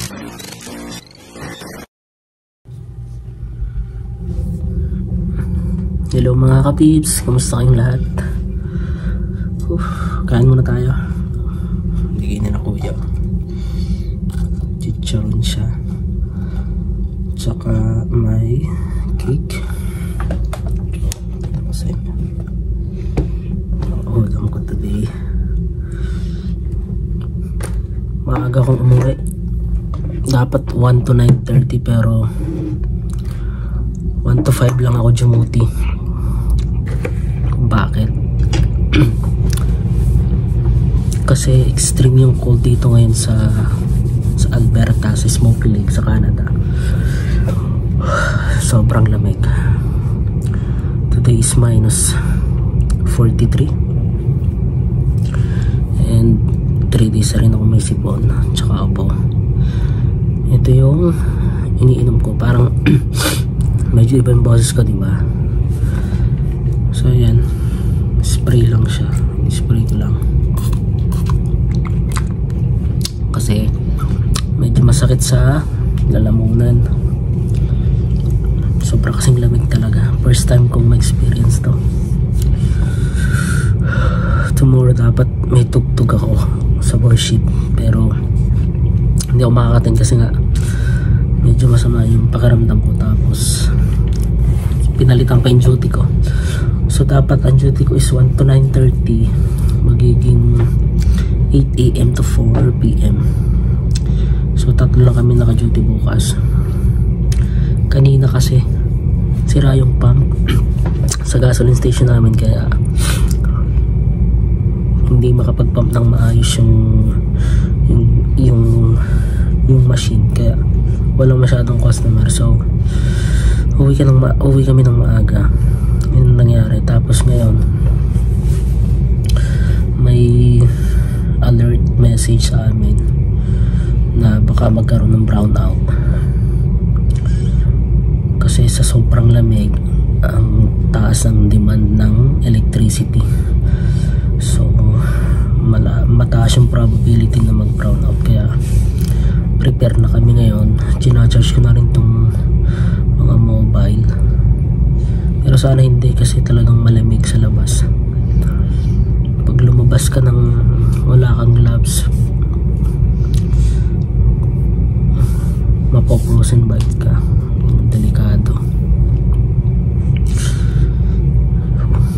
Hello mga kapips, kamusta kayong lahat? Kain muna tayo. Bigay na kuya. Chicharon siya. Tsaka may cake. Hold on ko today. Maaga akong umuwi. Dapat 1 to 9:30 pero 1 to 5 lang ako dumuti. Bakit? Kasi extreme yung cold dito ngayon sa Alberta, sa Smoky Lake sa Canada. Sobrang lamig. Today is minus 43 and 3 days na rin ako may sipon tsaka opo. Ito yung iniinom ko, parang medyo iba yung boses ko, diba? So yan, spray lang siya, spray ko lang kasi medyo masakit sa lalamunan. Sobra kasing lamig talaga. First time kong ma-experience to. Tomorrow dapat may tugtog ako sa worship pero hindi ako makakatin kasi nga medyo masama yung pakiramdam ko, tapos pinalitan pa yung duty ko. So dapat ang duty ko is 1 to 9:30, magiging 8 AM to 4 PM. So tatlo lang kami naka-duty bukas. Kanina kasi sira yung pump sa gasoline station namin kaya hindi makapag-pump ng maayos yung machine, kaya walang masyadong customer. So uwi kami ng maaga. Yun ang nangyari. Tapos ngayon may alert message sa amin na baka magkaroon ng brownout kasi sa sobrang lamig ang taas ng demand ng electricity. So mataas yung probability na mag brownout, kaya prepare na kami ngayon. Ginacharge ko na rin tong mga mobile, pero sana hindi kasi talagang malamig sa labas. Pag lumabas ka ng wala kang gloves, mapo-frozen bite ka. Delikado.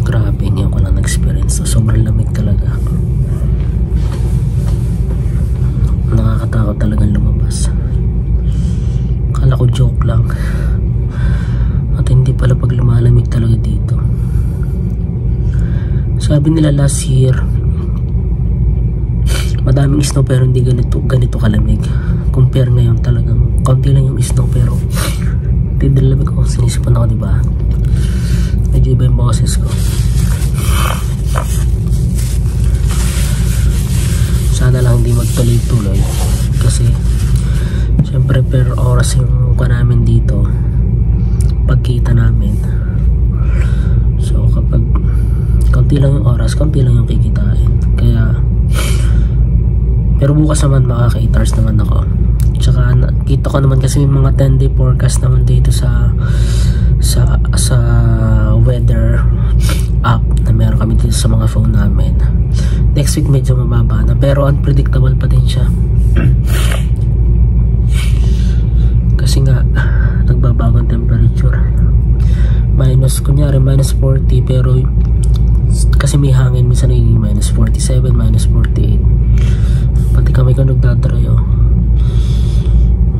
Grabe, hindi ako na nag-experience. Sobrang lamig talaga. Nakakatakot talagang lumabas. Akala ko joke lang. At hindi pala pag lumalamig talaga dito. Sabi nila last year madaming snow pero hindi ganito kalamig. Compare ngayon talagang konti lang yung snow pero lamig ko. Sinisipan ako, diba? Medyo iba yung boses ko. Sana lang hindi magtuloy-tuloy kasi syempre per oras yung mukha namin dito, pagkita namin. So kapag konti lang yung oras, konti lang yung kikitain. Kaya pero bukas naman makaka 8 hours naman ako. Tsaka kita ko naman kasi may mga 10-day forecast naman dito sa weather app na meron kami dito sa mga phone namin. Next week medyo mababa na pero unpredictable pa din siya. Kasi nga nagbabago ang temperature. Kunyari minus 40 pero kasi may hangin, minsan naging minus 47, minus 48. Pati kami kung nagdadry, oh.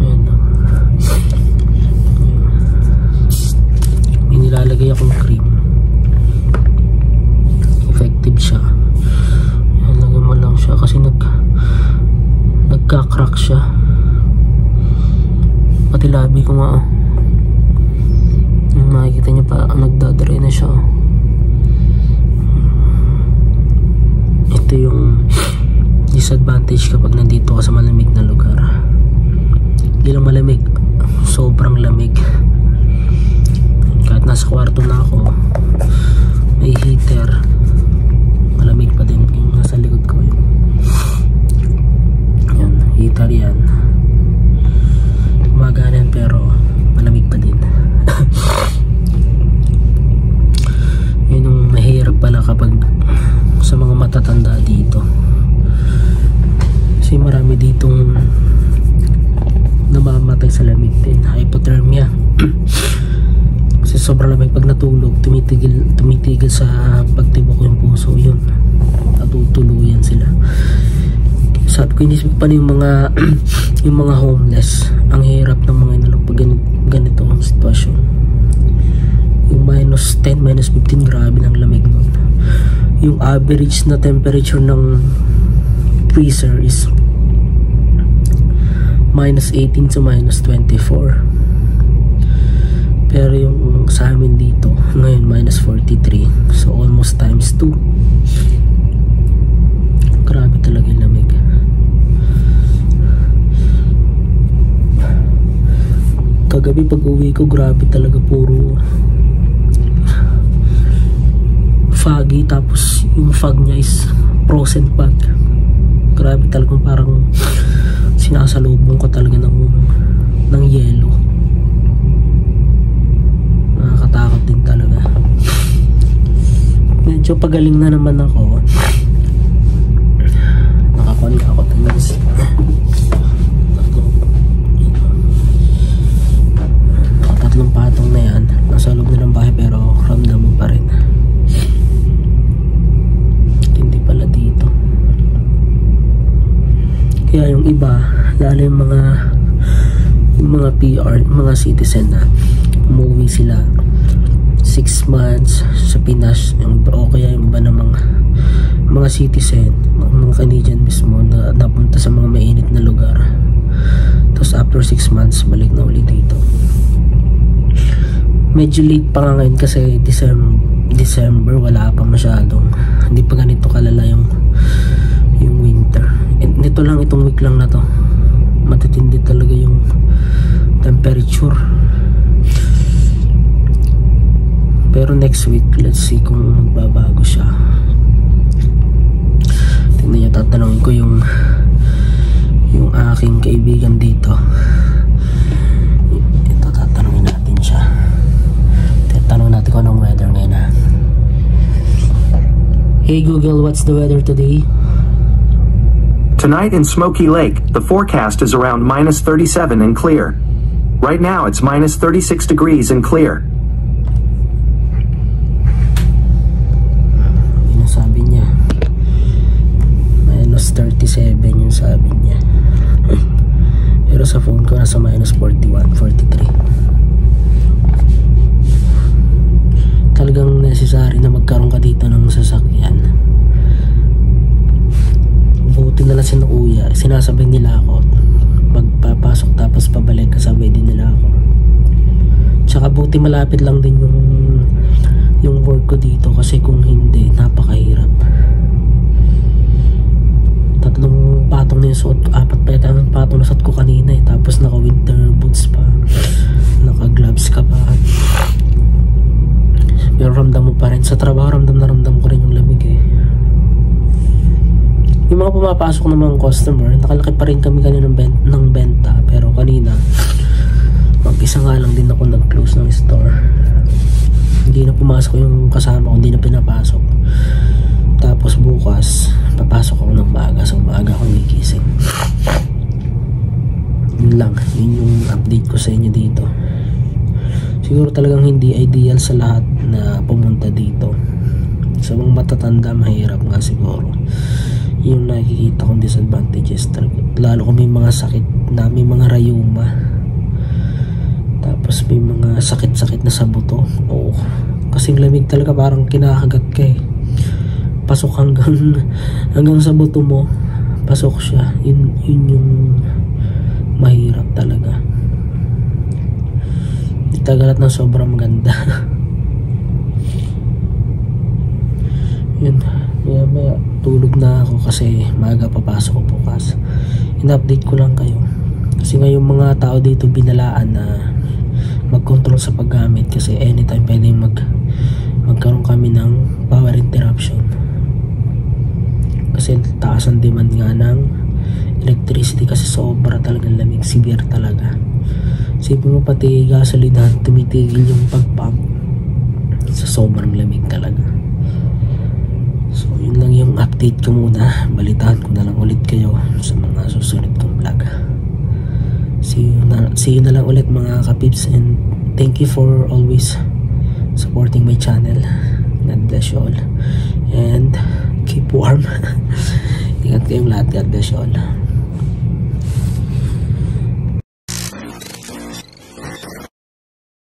Ayan, oh. May nilalagay akong cream. Effective siya. Ayan, lagyan mo lang siya kasi nagka-crack siya. Pati labi ko nga, oh. Makikita niyo pa, nagdadry na siya, oh. Ito yung disadvantage kapag nandito ka sa malamig na lugar. Hindi lang malamig, sobrang lamig. Kahit nasa kwarto na ako, may heater, malamig pa din. Yung nasa likod ko yun. Yan, heater yan. Inisip pa yung mga yung mga homeless. Ang hirap ng mga inalok pag ganito ang sitwasyon. Yung -10, -15, grabe ng lamig nun. Yung average na temperature ng freezer is -18 to -24. Pero yung sa amin dito ngayon -43, so almost times 2. Grabe talaga yung lamig. Kagabi pag uwi ko, grabe talaga, puro foggy, tapos yung fog niya is frozen fog. Grabe talagang parang sinasalubong ko talaga ng yelo. Nakakatakot din talaga. Medyo pagaling na naman ako. Nakakuha ako tingnan. Tatlong patong na yan. Nasa loob na ng bahay pero ramdam mo pa rin. Hindi pala dito. Kaya yung iba, lalo yung mga PR, mga citizen na umuwi sila 6 months sa Pinas, o kaya yung iba namang mga citizen, mga Canadian mismo na napunta sa mga mainit na lugar, tapos after 6 months balik na ulit dito. Medyo late pa nga ngayon kasi December, wala pa masyadong, hindi pa ganito kalala yung winter. And nito lang, itong week lang na to, matitindi talaga yung temperature. Pero next week, let's see kung magbabago siya. Tingnan nyo, tatanungin ko yung aking kaibigan dito. Ito, tatanungin natin siya. Tatanungin natin kung anong weather ngayon, ha. Hey Google, what's the weather today? Tonight in Smoky Lake, the forecast is around -37 and clear. Right now it's -36 degrees and clear. Yun ang sabi niya. -37 yung sabi niya. Pero sa phone ko nasa -41, 43. Talagang necessary na magkaroon ka dito ng sasakyan. Buti na lang si Kuya, sinasabay nila ako pagpapasok tapos pabalik, kasabay din nila ako. Tsaka buti malapit lang din yung work ko dito, kasi kung hindi, napakahirap. 3 patong na yung suot ko, 4 pa yata ang patong na suot ko kanina eh. Tapos naka winter boots pa, naka gloves ka pa. Pero ramdam mo pa rin sa trabaho, ramdam ko rin yung lamig eh. Yung mga pumapasok ng mga customer, nakalaki pa rin kami kanina ng benta. Pero kanina, mag-isa nga lang din ako nag-close ng store. Hindi na pumasok yung kasama ko, hindi na pinapasok. Tapos bukas, papasok ako ng maaga. So maaga akong gigising. Yun lang, yun yung update ko sa inyo dito. Siguro talagang hindi ideal sa lahat na pumunta dito. Sa mga matatanda, mahirap nga siguro. Yung nakikita kong disadvantages talaga. Lalo kung may mga sakit na, may mga rayuma, tapos may mga sakit-sakit na sa buto. Oo, kasing lamig talaga, parang kinakagat ka eh. Pasok hanggang sa buto mo, pasok siya. Yun yung mahirap talaga. Itagalat ng sobrang maganda. Yun, maya tulog na ako kasi maaga papasok ko bukas. In-update ko lang kayo kasi ngayong mga tao dito binalaan na mag-control sa paggamit, kasi anytime pwedeng magkaroon kami ng power interruption kasi taas ang demand nga ng electricity, kasi sobra talagang lamig, severe talaga. Sipin mo pati gasolinahan, tumitigil yung pag-pump sa sobrang lamig talaga. So yun lang yung update ko muna. Balitaan ko na lang ulit kayo sa mga susunod kong vlog. See you na lang ulit mga kapips, and thank you for always supporting my channel. God bless you all and keep warm. Ingat kayong lahat. God bless you all.